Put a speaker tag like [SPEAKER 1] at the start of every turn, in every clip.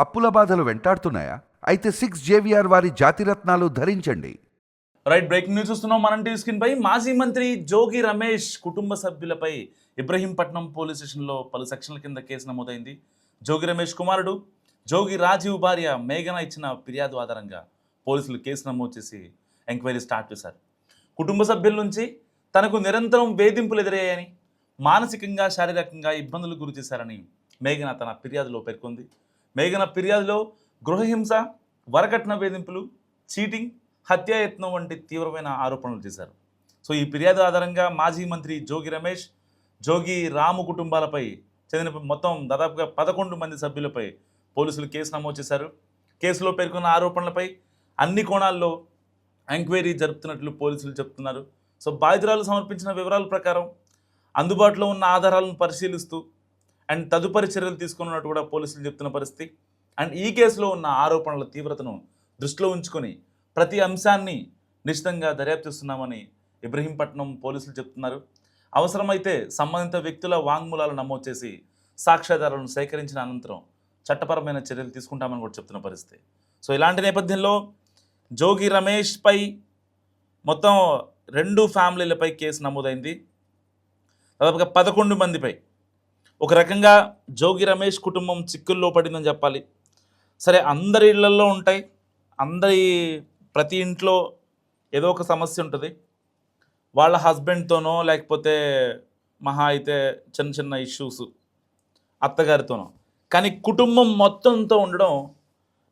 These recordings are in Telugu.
[SPEAKER 1] అప్పుల బాధలు వెంటాడుతున్నాయా? అయితే 6 JVR వారి జాతిరత్నాలు ధరించండి.
[SPEAKER 2] రైట్, బ్రేకింగ్ న్యూస్ చూస్తున్నాం మనం టీవీ స్క్రీన్ పై. మాజీ మంత్రి జోగి రమేష్ కుటుంబ సభ్యులపై ఇబ్రహీంపట్నం పోలీస్ స్టేషన్లో పలు సెక్షన్ల కింద కేసు నమోదైంది. జోగి రమేష్ కుమారుడు జోగి రాజీవ్ భార్య మేఘన ఇచ్చిన ఫిర్యాదు ఆధారంగా పోలీసులు కేసు నమోదు చేసి ఎంక్వైరీ స్టార్ట్ చేశారు. కుటుంబ సభ్యుల నుంచి తనకు నిరంతరం వేధింపులు ఎదురయ్యాయని, మానసికంగా శారీరకంగా ఇబ్బందులు గురి చేశారని మేఘన తన ఫిర్యాదులో పేర్కొంది. మేఘన ఫిర్యాదులో గృహహింస, వరకట్న వేధింపులు, చీటింగ్, హత్యాయత్నం వంటి తీవ్రమైన ఆరోపణలు చేశారు. సో ఈ ఫిర్యాదు ఆధారంగా మాజీ మంత్రి జోగి రమేష్, జోగి రాము కుటుంబాలపై చెందిన మొత్తం దాదాపుగా 11 మంది సభ్యులపై పోలీసులు కేసు నమోదు చేశారు. కేసులో పేర్కొన్న ఆరోపణలపై అన్ని కోణాల్లో ఎంక్వైరీ జరుపుతున్నట్లు పోలీసులు చెప్తున్నారు. సో బాధితురాలు సమర్పించిన వివరాల ప్రకారం అందుబాటులో ఉన్న ఆధారాలను పరిశీలిస్తూ అండ్ తదుపరి చర్యలు తీసుకున్నట్టు కూడా పోలీసులు చెప్తున్న పరిస్థితి. అండ్ ఈ కేసులో ఉన్న ఆరోపణల తీవ్రతను దృష్టిలో ఉంచుకొని ప్రతి అంశాన్ని నిశ్చితంగా దర్యాప్తు చేస్తున్నామని ఇబ్రహీంపట్నం పోలీసులు చెప్తున్నారు. అవసరమైతే సంబంధిత వ్యక్తుల వాంగ్మూలాలు నమోదు చేసి సాక్ష్యాధారాలను సేకరించిన అనంతరం చట్టపరమైన చర్యలు తీసుకుంటామని కూడా చెప్తున్న పరిస్థితి. సో ఇలాంటి నేపథ్యంలో జోగి రమేష్పై మొత్తం 2 ఫ్యామిలీలపై కేసు నమోదైంది. దాదాపుగా 11 మందిపై. ఒక రకంగా జోగి రమేష్ కుటుంబం చిక్కుల్లో పడిందని చెప్పాలి. సరే, అందరి ఇళ్లలో ఉంటాయి, ప్రతి ఇంట్లో ఏదో ఒక సమస్య ఉంటుంది. వాళ్ళ హస్బెండ్తోనో లేకపోతే మహా అయితే చిన్న చిన్న ఇష్యూస్ అత్తగారితోనో, కానీ కుటుంబం మొత్తంతో ఉండడం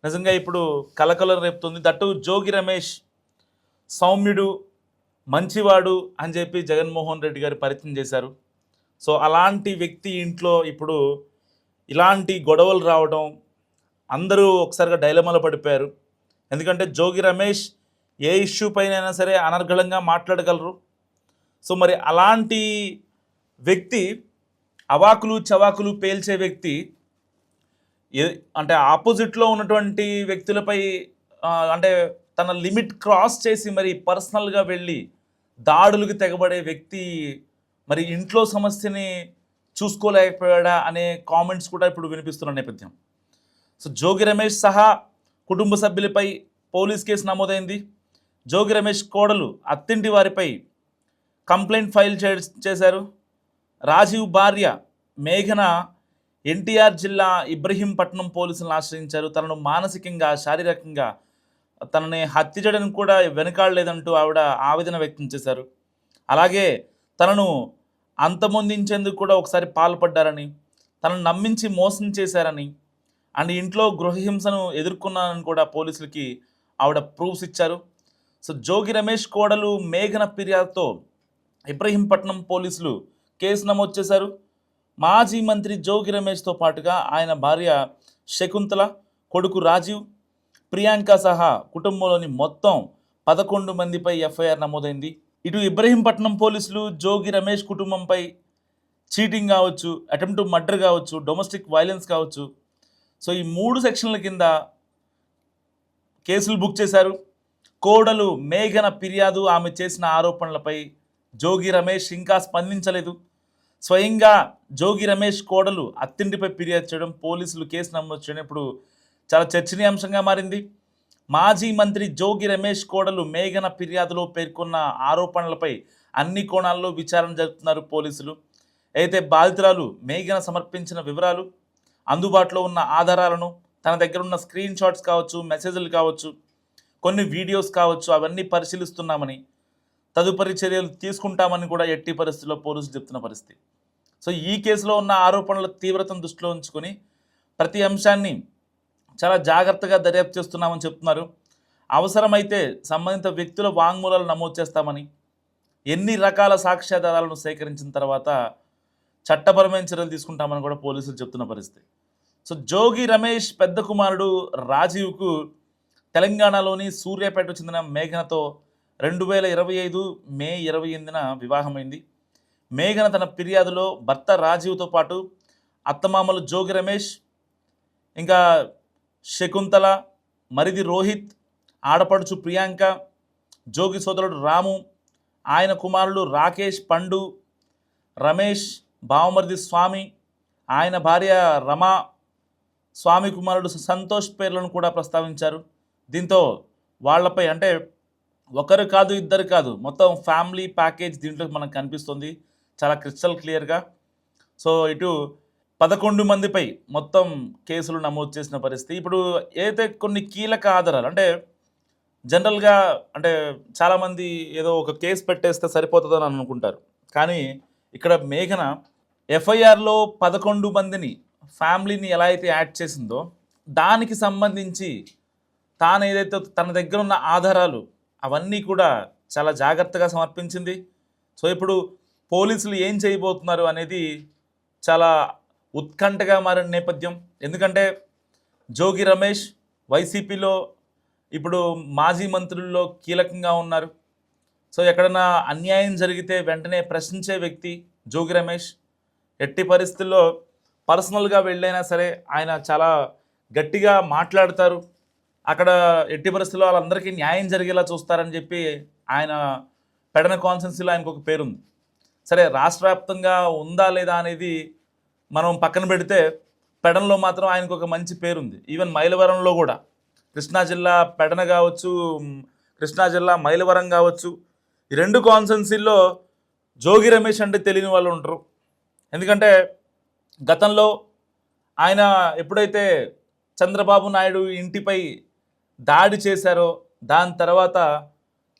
[SPEAKER 2] నిజంగా ఇప్పుడు కలకలం రేపుతుంది. దట్టు జోగి రమేష్ సౌమ్యుడు, మంచివాడు అని చెప్పి జగన్మోహన్ రెడ్డి గారు పరిచయం చేశారు. సో అలాంటి వ్యక్తి ఇంట్లో ఇప్పుడు ఇలాంటి గొడవలు రావడం, అందరూ ఒకసారిగా డైలమాలో పడిపోయారు. ఎందుకంటే జోగి రమేష్ ఏ ఇష్యూ పైన సరే అనర్గళంగా మాట్లాడగలరు. సో మరి అలాంటి వ్యక్తి, అవాకులు చవాకులు పేల్చే వ్యక్తి, అంటే ఆపోజిట్లో ఉన్నటువంటి వ్యక్తులపై అంటే తన లిమిట్ క్రాస్ చేసి మరి పర్సనల్గా వెళ్ళి దాడులకు తెగబడే వ్యక్తి మరి ఇంట్లో సమస్యని చూసుకోలేకపోయాడా అనే కామెంట్స్ కూడా ఇప్పుడు వినిపిస్తున్న నేపథ్యం. సో జోగి రమేష్ సహా కుటుంబ సభ్యులపై పోలీస్ కేసు నమోదైంది. జోగి రమేష్ కోడలు అత్తింటి వారిపై కంప్లైంట్ ఫైల్ చేశారు. రాజీవ్ భార్య మేఘన ఎన్టీఆర్ జిల్లా ఇబ్రహీంపట్నం పోలీసులను ఆశ్రయించారు. తనను మానసికంగా, శారీరకంగా తనని హత్య చేయడానికి కూడా వెనకాడలేదంటూ ఆవిడ ఆవేదన వ్యక్తం చేశారు. అలాగే తనను అంతమొందించేందుకు కూడా ఒకసారి పాల్పడ్డారని, తనను నమ్మించి మోసం చేశారని, అండ్ ఇంట్లో గృహహింసను ఎదుర్కొన్నానని కూడా పోలీసులకి ఆవిడ ప్రూఫ్స్ ఇచ్చారు. సో జోగి రమేష్ కోడలు మేఘన ఫిర్యాదుతో ఇబ్రహీంపట్నం పోలీసులు కేసు నమోదు చేశారు. మాజీ మంత్రి జోగి రమేష్తో పాటుగా ఆయన భార్య శకుంతల, కొడుకు రాజీవ్, ప్రియాంక సహా కుటుంబంలోని మొత్తం 11 మందిపై ఎఫ్ఐఆర్ నమోదైంది. ఇటు ఇబ్రహీంపట్నం పోలీసులు జోగి రమేష్ కుటుంబంపై చీటింగ్ కావచ్చు, అటెంప్ట్ టు మర్డర్ కావచ్చు, డొమెస్టిక్ వైలెన్స్ కావచ్చు, సో ఈ 3 సెక్షన్ల కింద కేసులు బుక్ చేశారు. కోడలు మేఘన ఫిర్యాదు, ఆమె చేసిన ఆరోపణలపై జోగి రమేష్ ఇంకా స్పందించలేదు. స్వయంగా జోగి రమేష్ కోడలు అత్తింటిపై ఫిర్యాదు చేయడం, పోలీసులు కేసు నమోదు చేయడం ఇప్పుడు చాలా చర్చనీయాంశంగా మారింది. మాజీ మంత్రి జోగి రమేష్ కోడలు మేఘన ఫిర్యాదులో పేర్కొన్న ఆరోపణలపై అన్ని కోణాల్లో విచారణ జరుపుతున్నారు పోలీసులు. అయితే బాధితురాలు మేఘన సమర్పించిన వివరాలు, అందుబాటులో ఉన్న ఆధారాలను, తన దగ్గర ఉన్న స్క్రీన్ షాట్స్ కావచ్చు, మెసేజ్లు కావచ్చు, కొన్ని వీడియోస్ కావచ్చు, అవన్నీ పరిశీలిస్తున్నామని, తదుపరి చర్యలు తీసుకుంటామని కూడా ఎట్టి పరిస్థితుల్లో పోలీసులు చెప్తున్న పరిస్థితి. సో ఈ కేసులో ఉన్న ఆరోపణల తీవ్రతను దృష్టిలో ఉంచుకొని ప్రతి అంశాన్ని చాలా జాగ్రత్తగా దర్యాప్తు చేస్తున్నామని చెప్తున్నారు. అవసరమైతే సంబంధిత వ్యక్తుల వాంగ్మూలాలు నమోదు చేస్తామని, ఎన్ని రకాల సాక్ష్యాధారాలను సేకరించిన తర్వాత చట్టపరమైన చర్యలు తీసుకుంటామని కూడా పోలీసులు చెప్తున్న పరిస్థితి. సో జోగి రమేష్ పెద్ద కుమారుడు రాజీవ్కు తెలంగాణలోని సూర్యాపేటకు చెందిన మేఘనతో 2025 మే 28న వివాహమైంది. మేఘన తన ఫిర్యాదులో భర్త రాజీవ్తో పాటు అత్తమామలు జోగి రమేష్, ఇంకా శకుంతల, మరిది రోహిత్, ఆడపడుచు ప్రియాంక, జోగి సోదరుడు రాము, ఆయన కుమారులు రాకేష్, పండు, రమేష్, బావమరిది స్వామి, ఆయన భార్య రమ, స్వామి కుమారుడు సంతోష్ పేర్లను కూడా ప్రస్తావించారు. దీంతో వాళ్ళపై అంటే ఒకరు కాదు ఇద్దరు కాదు మొత్తం ఫ్యామిలీ ప్యాకేజ్ దీంట్లో మనకు కనిపిస్తుంది చాలా క్రిస్టల్ క్లియర్గా. సో ఇటు 11 మందిపై మొత్తం కేసులు నమోదు చేసిన పరిస్థితి. ఇప్పుడు ఏదైతే కొన్ని కీలక ఆధారాలు అంటే జనరల్గా అంటే చాలామంది ఏదో ఒక కేసు పెట్టేస్తే సరిపోతుందని అనుకుంటారు. కానీ ఇక్కడ మేఘన ఎఫ్ఐఆర్లో 11 మందిని ఫ్యామిలీని ఎలా అయితే యాడ్ చేసిందో దానికి సంబంధించి తాను ఏదైతే తన దగ్గర ఉన్న ఆధారాలు అవన్నీ కూడా చాలా జాగ్రత్తగా సమర్పించింది. సో ఇప్పుడు పోలీసులు ఏం చేయబోతున్నారు అనేది చాలా ఉత్కంఠగా మారిన నేపథ్యం. ఎందుకంటే జోగి రమేష్ వైసీపీలో ఇప్పుడు మాజీ మంత్రుల్లో కీలకంగా ఉన్నారు. సో ఎక్కడన్నా అన్యాయం జరిగితే వెంటనే ప్రశ్నించే వ్యక్తి జోగి రమేష్. ఎట్టి పరిస్థితుల్లో పర్సనల్గా వెళ్ళైనా సరే ఆయన చాలా గట్టిగా మాట్లాడతారు. అక్కడ ఎట్టి పరిస్థితుల్లో వాళ్ళందరికీ న్యాయం జరిగేలా చూస్తారని చెప్పి ఆయన పెడన కాన్స్టిట్యున్సీలో ఆయనకు ఒక పేరుంది. సరే రాష్ట్ర వ్యాప్తంగా ఉందా లేదా అనేది మనం పక్కన పెడితే పెడనలో మాత్రం ఆయనకు ఒక మంచి పేరుంది. ఈవెన్ మైలవరంలో కూడా కృష్ణా జిల్లా పెడన కావచ్చు, కృష్ణా జిల్లా మైలవరం కావచ్చు, ఈ 2 కాన్స్టిట్యున్సీల్లో జోగి రమేష్ అంటే తెలియని వాళ్ళు ఉంటారు. ఎందుకంటే గతంలో ఆయన ఎప్పుడైతే చంద్రబాబు నాయుడు ఇంటిపై దాడి చేశారో దాని తర్వాత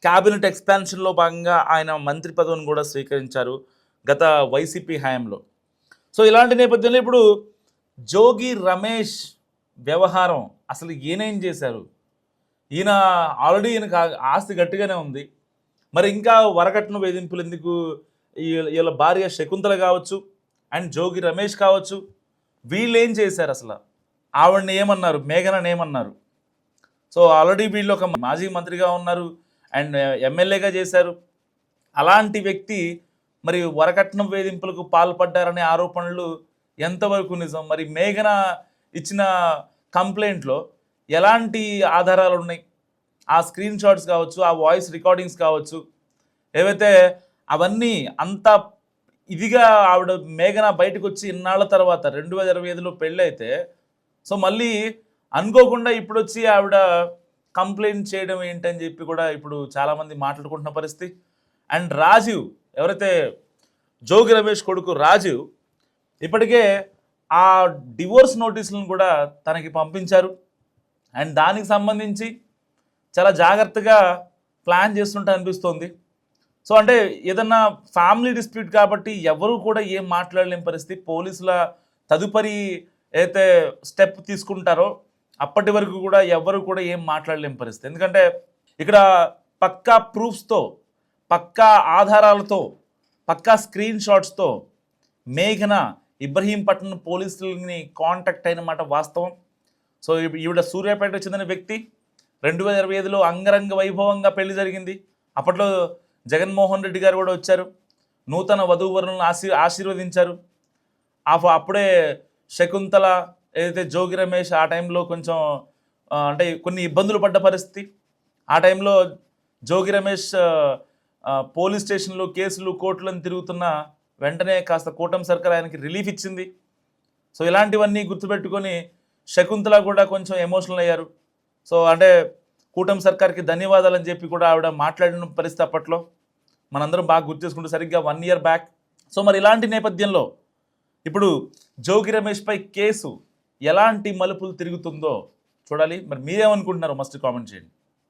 [SPEAKER 2] క్యాబినెట్ ఎక్స్పాన్షన్లో భాగంగా ఆయన మంత్రి పదవిని కూడా స్వీకరించారు గత వైసీపీ హయాంలో. సో ఇలాంటి నేపథ్యంలో ఇప్పుడు జోగి రమేష్ వ్యవహారం అసలు ఈయనేం చేశారు? ఈయన ఆల్రెడీ ఈయనకు ఆస్తి గట్టిగానే ఉంది, మరి ఇంకా వరకట్న వేధింపులు ఎందుకు? వీళ్ళ భార్య శకుంతల కావచ్చు అండ్ జోగి రమేష్ కావచ్చు, వీళ్ళు ఏం చేశారు అసలు? ఆవిడని ఏమన్నారు, మేఘనని ఏమన్నారు? సో ఆల్రెడీ వీళ్ళు ఒక మాజీ మంత్రిగా ఉన్నారు అండ్ ఎమ్మెల్యేగా చేశారు. అలాంటి వ్యక్తి మరి వరకట్నం వేధింపులకు పాల్పడ్డారనే ఆరోపణలు ఎంతవరకు నిజం? మరి మేఘన ఇచ్చిన కంప్లైంట్లో ఎలాంటి ఆధారాలు ఉన్నాయి? ఆ స్క్రీన్ షాట్స్ కావచ్చు, ఆ వాయిస్ రికార్డింగ్స్ కావచ్చు, ఏవైతే అవన్నీ అంత ఇదిగా ఆవిడ మేఘన బయటకు వచ్చి ఇన్నాళ్ళ తర్వాత 2025లో పెళ్ళి అయితే సో మళ్ళీ అనుకోకుండా ఇప్పుడు వచ్చి ఆవిడ కంప్లైంట్ చేయడం ఏంటని చెప్పి కూడా ఇప్పుడు చాలామంది మాట్లాడుకుంటున్న పరిస్థితి. అండ్ రాజీవ్ ఎవరైతే జోగి రమేష్ కొడుకు రాజీవ్ ఇప్పటికే ఆ డివోర్స్ నోటీసులను కూడా తనకి పంపించారు. అండ్ దానికి సంబంధించి చాలా జాగ్రత్తగా ప్లాన్ చేస్తుంటే అనిపిస్తోంది. సో అంటే ఏదన్నా ఫ్యామిలీ డిస్ప్యూట్ కాబట్టి ఎవరు కూడా ఏం మాట్లాడలేని పరిస్థితి. పోలీసుల తదుపరి ఏదైతే స్టెప్ తీసుకుంటారో అప్పటి వరకు కూడా ఎవరు కూడా ఏం మాట్లాడలేని పరిస్థితి. ఎందుకంటే ఇక్కడ పక్కా ప్రూఫ్స్తో, పక్కా ఆధారాలతో, పక్కా స్క్రీన్ షాట్స్తో మేఘన ఇబ్రహీంపట్నం పోలీసులని కాంటాక్ట్ అయిన మాట వాస్తవం. సో ఈవిడ సూర్యాపేటకు చెందిన వ్యక్తి. 2025లో అంగరంగ వైభవంగా పెళ్లి జరిగింది. అప్పట్లో జగన్మోహన్ రెడ్డి గారు కూడా వచ్చారు, నూతన వధూవరులను ఆశీర్వదించారు. అప్పుడే శకుంతల ఏదైతే జోగి రమేష్ ఆ టైంలో కొంచెం అంటే కొన్ని ఇబ్బందులు పడ్డ పరిస్థితి. ఆ టైంలో జోగి రమేష్ పోలీస్ స్టేషన్లో కేసులు కోర్టులను తిరుగుతున్న వెంటనే కాస్త కూటమి సర్కార్ ఆయనకి రిలీఫ్ ఇచ్చింది. సో ఇలాంటివన్నీ గుర్తుపెట్టుకొని శకుంతల కూడా కొంచెం ఎమోషనల్ అయ్యారు. సో అంటే కూటమి సర్కార్కి ధన్యవాదాలు అని చెప్పి కూడా ఆవిడ మాట్లాడిన పరిస్థితి అప్పట్లో మనందరం బాగా గుర్తు చేసుకుంటే సరిగ్గా 1 year బ్యాక్. సో మరి ఇలాంటి నేపథ్యంలో ఇప్పుడు జోగి రమేష్పై కేసు ఎలాంటి మలుపులు తిరుగుతుందో చూడాలి. మరి మీరేమనుకుంటున్నారో మస్ట్ కామెంట్ చేయండి.